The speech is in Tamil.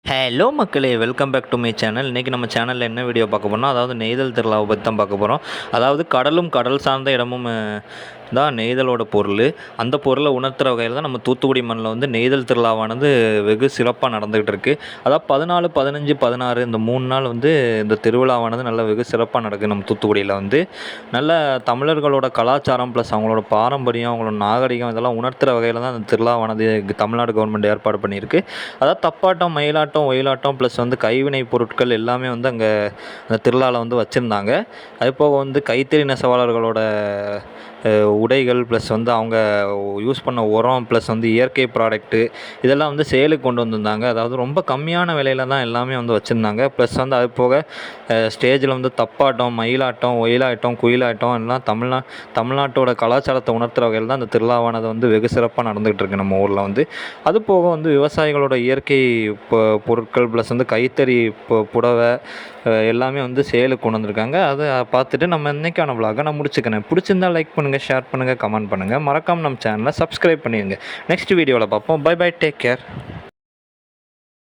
ஹலோ மக்களே, welcome back to my channel. இன்றைக்கி நம்ம சேனலில் என்ன வீடியோ பார்க்க போகிறோம்னா, அதாவது நெய்தல் திருவிழாவை பற்றி தான் பார்க்க போகிறோம். அதாவது கடலும் கடல் சார்ந்த இடமும் தான் நெய்தலோட பொருள். அந்த பொருளை உணர்த்துகிற வகையில் தான் நம்ம தூத்துக்குடி மண்ணில் வந்து நெய்தல் திருவிழாவானது வெகு சிறப்பாக நடந்துகிட்டு இருக்குது. அதாவது 14, 15, 16 இந்த 3 நாள் வந்து இந்த திருவிழாவானது நல்லா வெகு சிறப்பாக நடக்குது. நம்ம தூத்துக்குடியில் வந்து நல்ல தமிழர்களோட கலாச்சாரம் ப்ளஸ் அவங்களோட பாரம்பரியம், அவங்களோட நாகரிகம் இதெல்லாம் உணர்த்துகிற வகையில் தான் அந்த திருவிழாவானது தமிழ்நாடு கவர்மெண்ட் ஏற்பாடு பண்ணியிருக்கு. அதாவது தப்பாட்டம், மயிலாட்டம், ஒயிலாட்டம் ப்ளஸ் வந்து கைவினை பொருட்கள் எல்லாமே வந்து அங்கே அந்த திருவிழாவில் வந்து வச்சுருந்தாங்க. அதுபோக வந்து கைத்தறி நெசவாளர்களோட உடைகள் ப்ளஸ் வந்து அவங்க யூஸ் பண்ண உரம் ப்ளஸ் வந்து இயற்கை ப்ராடக்ட்டு இதெல்லாம் வந்து சேலுக்கு கொண்டு வந்திருந்தாங்க. அதாவது ரொம்ப கம்மியான விலையில தான் எல்லாமே வந்து வச்சுருந்தாங்க. ப்ளஸ் வந்து அது போக ஸ்டேஜில் வந்து தப்பாட்டம், மயிலாட்டம், ஒயிலாட்டம், குயிலாட்டம் எல்லாம் தமிழ்நாட்டோட கலாச்சாரத்தை உணர்த்துகிற வகையில் தான் அந்த திருவிழாவானது வந்து வெகு சிறப்பாக நடந்துகிட்டு இருக்குது நம்ம ஊரில் வந்து. அது போக வந்து விவசாயிகளோட இயற்கை பொருட்கள் ப்ளஸ் வந்து கைத்தறி புடவை எல்லாமே வந்து சேலுக்கு கொண்டு வந்திருக்காங்க. அதை பார்த்துட்டு நம்ம இன்றைக்கான விலாகை நான் முடிச்சுக்கிறேன். பிடிச்சிருந்தா லைக் பண்ணுங்கள், ஷேர் பண்ணுங்கள், கமெண்ட் பண்ணுங்கள். மறக்காமல் நம்ம சேனலை சப்ஸ்கிரைப் பண்ணிடுங்க. நெக்ஸ்ட் வீடியோவில் பார்ப்போம். Bye bye, take care.